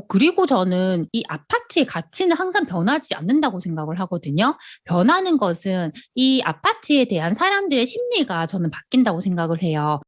그리고 저는 이 아파트의 가치는 항상 변하지 않는다고 생각을 하거든요. 변하는 것은 이 아파트에 대한 사람들의 심리가 저는 바뀐다고 생각을 해요.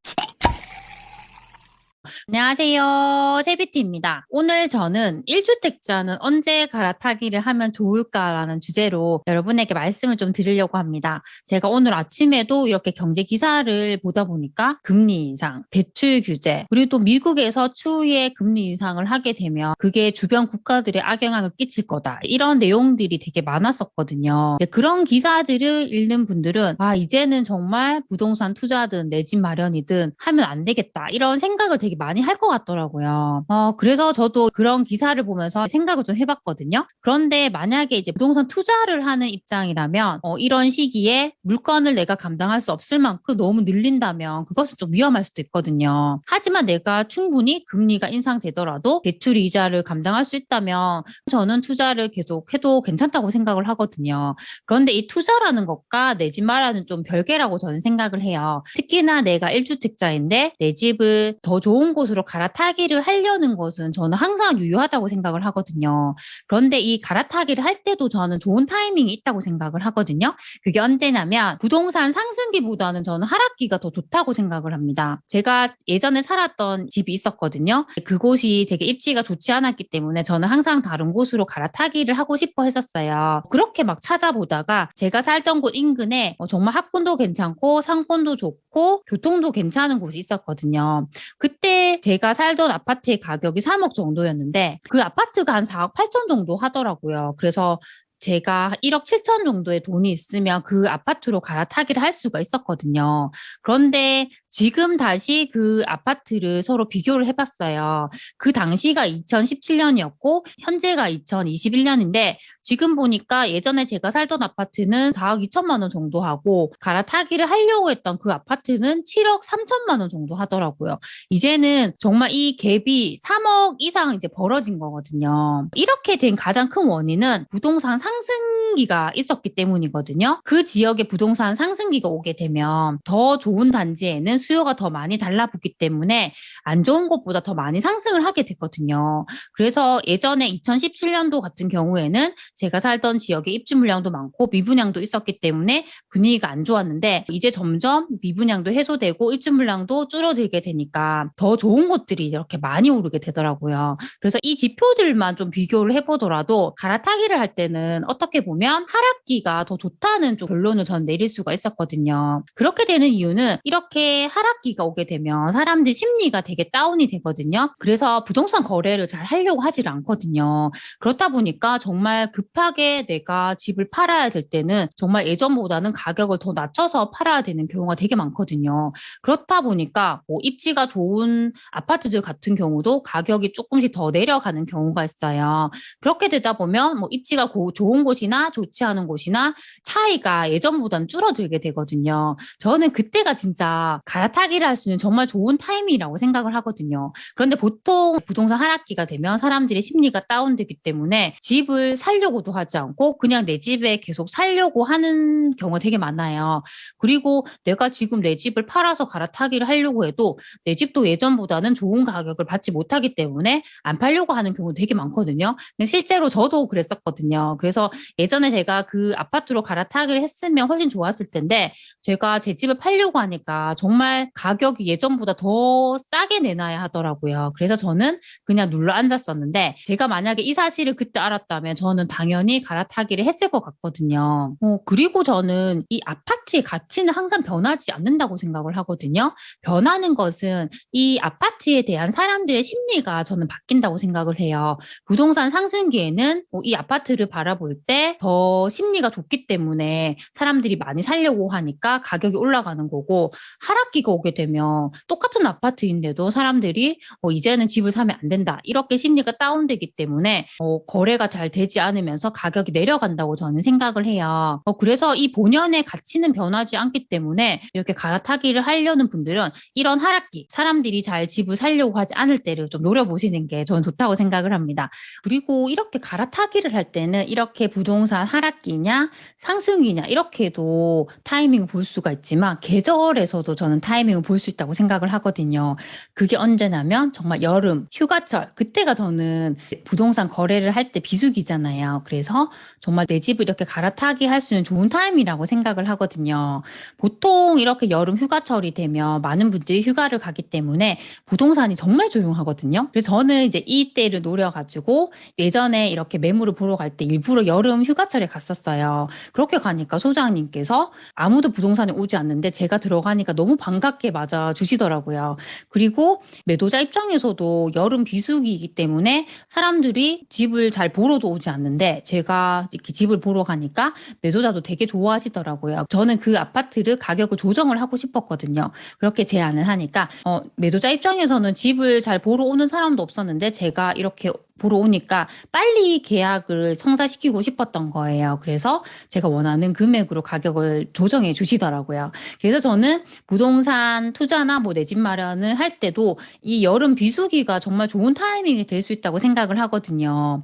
안녕하세요. 세비티입니다. 오늘 저는 1주택자는 언제 갈아타기를 하면 좋을까라는 주제로 여러분에게 말씀을 좀 드리려고 합니다. 제가 오늘 아침에도 이렇게 경제 기사를 보다 보니까 금리 인상, 대출 규제, 그리고 또 미국에서 추후에 금리 인상을 하게 되면 그게 주변 국가들의 악영향을 끼칠 거다. 이런 내용들이 되게 많았었거든요. 그런 기사들을 읽는 분들은 이제는 정말 부동산 투자든 내 집 마련이든 하면 안 되겠다. 이런 생각을 되게 많이 할 것 같더라고요. 그래서 저도 그런 기사를 보면서 생각을 좀 해봤거든요. 그런데 만약에 이제 부동산 투자를 하는 입장이라면 이런 시기에 물건을 내가 감당할 수 없을 만큼 너무 늘린다면 그것은 좀 위험할 수도 있거든요. 하지만 내가 충분히 금리가 인상되더라도 대출 이자를 감당할 수 있다면 저는 투자를 계속 해도 괜찮다고 생각을 하거든요. 그런데 이 투자라는 것과 내 집 마련은 좀 별개라고 저는 생각을 해요. 특히나 내가 1주택자인데 내 집을 더 좋은 곳으로 갈아타기를 하려는 것은 저는 항상 유효하다고 생각을 하거든요. 그런데 이 갈아타기를 할 때도 저는 좋은 타이밍이 있다고 생각을 하거든요. 그게 언제냐면 부동산 상승기보다는 저는 하락기가 더 좋다고 생각을 합니다. 제가 예전에 살았던 집이 있었거든요. 그곳이 되게 입지가 좋지 않았기 때문에 저는 항상 다른 곳으로 갈아타기를 하고 싶어 했었어요. 그렇게 막 찾아보다가 제가 살던 곳 인근에 정말 학군도 괜찮고 상권도 좋고 교통도 괜찮은 곳이 있었거든요. 그때 제가 살던 아파트의 가격이 3억 정도였는데 그 아파트가 한 4억 8천 정도 하더라고요. 그래서 제가 1억 7천 정도의 돈이 있으면 그 아파트로 갈아타기를 할 수가 있었거든요. 그런데 지금 다시 그 아파트를 서로 비교를 해봤어요. 그 당시가 2017년이었고 현재가 2021년인데 지금 보니까 예전에 제가 살던 아파트는 4억 2천만 원 정도 하고 갈아타기를 하려고 했던 그 아파트는 7억 3천만 원 정도 하더라고요. 이제는 정말 이 갭이 3억 이상 이제 벌어진 거거든요. 이렇게 된 가장 큰 원인은 부동산 상승기가 있었기 때문이거든요. 그 지역에 부동산 상승기가 오게 되면 더 좋은 단지에는 수요가 더 많이 달라붙기 때문에 안 좋은 곳보다 더 많이 상승을 하게 됐거든요. 그래서 예전에 2017년도 같은 경우에는 제가 살던 지역에 입주 물량도 많고 미분양도 있었기 때문에 분위기가 안 좋았는데 이제 점점 미분양도 해소되고 입주 물량도 줄어들게 되니까 더 좋은 곳들이 이렇게 많이 오르게 되더라고요. 그래서 이 지표들만 좀 비교를 해보더라도 갈아타기를 할 때는 어떻게 보면 하락기가 더 좋다는 좀 결론을 전 내릴 수가 있었거든요. 그렇게 되는 이유는 이렇게 하락기가 오게 되면 사람들 심리가 되게 다운이 되거든요. 그래서 부동산 거래를 잘 하려고 하질 않거든요. 그렇다 보니까 정말 급하게 내가 집을 팔아야 될 때는 정말 예전보다는 가격을 더 낮춰서 팔아야 되는 경우가 되게 많거든요. 그렇다 보니까 뭐 입지가 좋은 아파트들 같은 경우도 가격이 조금씩 더 내려가는 경우가 있어요. 그렇게 되다 보면 뭐 입지가 좋은 곳이나 좋지 않은 곳이나 차이가 예전보다는 줄어들게 되거든요. 저는 그때가 진짜 갈아타기를 할 수 있는 정말 좋은 타이밍이라고 생각을 하거든요. 그런데 보통 부동산 하락기가 되면 사람들의 심리가 다운되기 때문에 집을 살려고도 하지 않고 그냥 내 집에 계속 살려고 하는 경우가 되게 많아요. 그리고 내가 지금 내 집을 팔아서 갈아타기를 하려고 해도 내 집도 예전보다는 좋은 가격을 받지 못하기 때문에 안 팔려고 하는 경우 되게 많거든요. 근데 실제로 저도 그랬었거든요. 그래서 예전에 제가 그 아파트로 갈아타기를 했으면 훨씬 좋았을 텐데 제가 제 집을 팔려고 하니까 정말 가격이 예전보다 더 싸게 내놔야 하더라고요. 그래서 저는 그냥 눌러 앉았었는데 제가 만약에 이 사실을 그때 알았다면 저는 당연히 갈아타기를 했을 것 같거든요. 그리고 저는 이 아파트의 가치는 항상 변하지 않는다고 생각을 하거든요. 변하는 것은 이 아파트에 대한 사람들의 심리가 저는 바뀐다고 생각을 해요. 부동산 상승기에는 이 아파트를 바라볼 때 더 심리가 좋기 때문에 사람들이 많이 살려고 하니까 가격이 올라가는 거고 하락기가 오게 되면 똑같은 아파트인데도 사람들이 이제는 집을 사면 안 된다. 이렇게 심리가 다운되기 때문에 거래가 잘 되지 않으면서 가격이 내려간다고 저는 생각을 해요. 그래서 이 본연의 가치는 변하지 않기 때문에 이렇게 갈아타기를 하려는 분들은 이런 하락기, 사람들이 잘 집을 살려고 하지 않을 때를 좀 노려보시는 게 저는 좋다고 생각을 합니다. 그리고 이렇게 갈아타기를 할 때는 이렇게 부동산 하락기냐 상승이냐 이렇게도 타이밍을 볼 수가 있지만 계절에서도 저는 타이밍을 볼 수 있다고 생각을 하거든요. 그게 언제냐면 정말 여름, 휴가철, 그때가 저는 부동산 거래를 할 때 비수기잖아요. 그래서 정말 내 집을 이렇게 갈아타기 할 수 있는 좋은 타임이라고 생각을 하거든요. 보통 이렇게 여름 휴가철이 되면 많은 분들이 휴가를 가기 때문에 부동산이 정말 조용하거든요. 그래서 저는 이제 이때를 노려가지고 예전에 이렇게 매물을 보러 갈 때 일부러 여름 휴가철에 갔었어요. 그렇게 가니까 소장님께서 아무도 부동산에 오지 않는데 제가 들어가니까 너무 반갑게 맞아 주시더라고요. 그리고 매도자 입장에서도 여름 비수기이기 때문에 사람들이 집을 잘 보러도 오지 않는데 제가 이렇게 집을 보러 가니까 매도자도 되게 좋아하시더라고요. 저는 그 아파트를 가격을 조정을 하고 싶었거든요. 그렇게 제안을 하니까 매도자 입장에서는 집을 잘 보러 오는 사람도 없었는데 제가 이렇게 보러 오니까 빨리 계약을 성사시키고 싶었던 거예요. 그래서 제가 원하는 금액으로 가격을 조정해 주시더라고요. 그래서 저는 부동산 투자나 뭐 내 집 마련을 할 때도 이 여름 비수기가 정말 좋은 타이밍이 될 수 있다고 생각을 하거든요.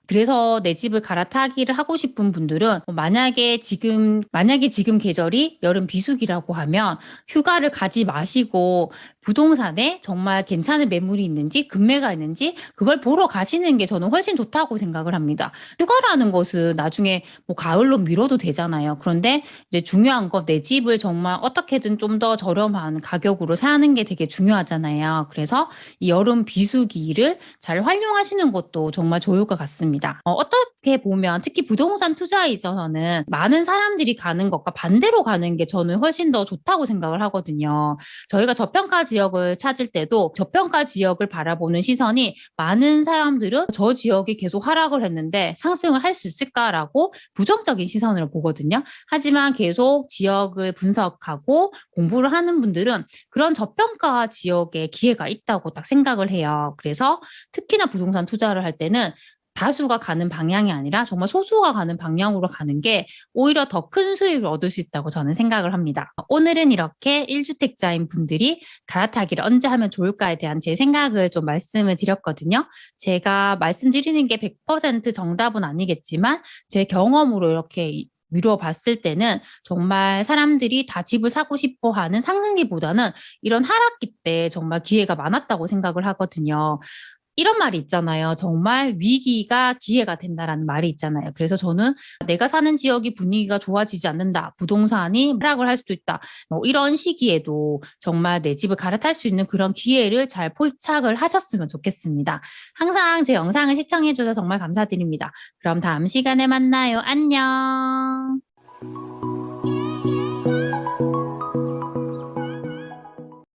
그래서 내 집을 갈아타기를 하고 싶은 분들은 만약에 지금 계절이 여름 비수기라고 하면 휴가를 가지 마시고 부동산에 정말 괜찮은 매물이 있는지 금매가 있는지 그걸 보러 가시는 게 저는 훨씬 좋다고 생각을 합니다. 휴가라는 것은 나중에 뭐 가을로 미뤄도 되잖아요. 그런데 이제 중요한 건 내 집을 정말 어떻게든 좀 더 저렴한 가격으로 사는 게 되게 중요하잖아요. 그래서 이 여름 비수기를 잘 활용하시는 것도 정말 좋을 것 같습니다. 어떻게 보면 특히 부동산 투자에 있어서는 많은 사람들이 가는 것과 반대로 가는 게 저는 훨씬 더 좋다고 생각을 하거든요. 저희가 저평가 지역을 찾을 때도 저평가 지역을 바라보는 시선이 많은 사람들은 저 지역이 계속 하락을 했는데 상승을 할 수 있을까라고 부정적인 시선으로 보거든요. 하지만 계속 지역을 분석하고 공부를 하는 분들은 그런 저평가 지역에 기회가 있다고 딱 생각을 해요. 그래서 특히나 부동산 투자를 할 때는 다수가 가는 방향이 아니라 정말 소수가 가는 방향으로 가는 게 오히려 더 큰 수익을 얻을 수 있다고 저는 생각을 합니다. 오늘은 이렇게 1주택자인 분들이 갈아타기를 언제 하면 좋을까에 대한 제 생각을 좀 말씀을 드렸거든요. 제가 말씀드리는 게 100% 정답은 아니겠지만 제 경험으로 이렇게 미루어 봤을 때는 정말 사람들이 다 집을 사고 싶어 하는 상승기보다는 이런 하락기 때 정말 기회가 많았다고 생각을 하거든요. 이런 말이 있잖아요. 정말 위기가 기회가 된다라는 말이 있잖아요. 그래서 저는 내가 사는 지역이 분위기가 좋아지지 않는다. 부동산이 하락을 할 수도 있다. 뭐 이런 시기에도 정말 내 집을 갈아탈 수 있는 그런 기회를 잘 포착을 하셨으면 좋겠습니다. 항상 제 영상을 시청해 주셔서 정말 감사드립니다. 그럼 다음 시간에 만나요. 안녕.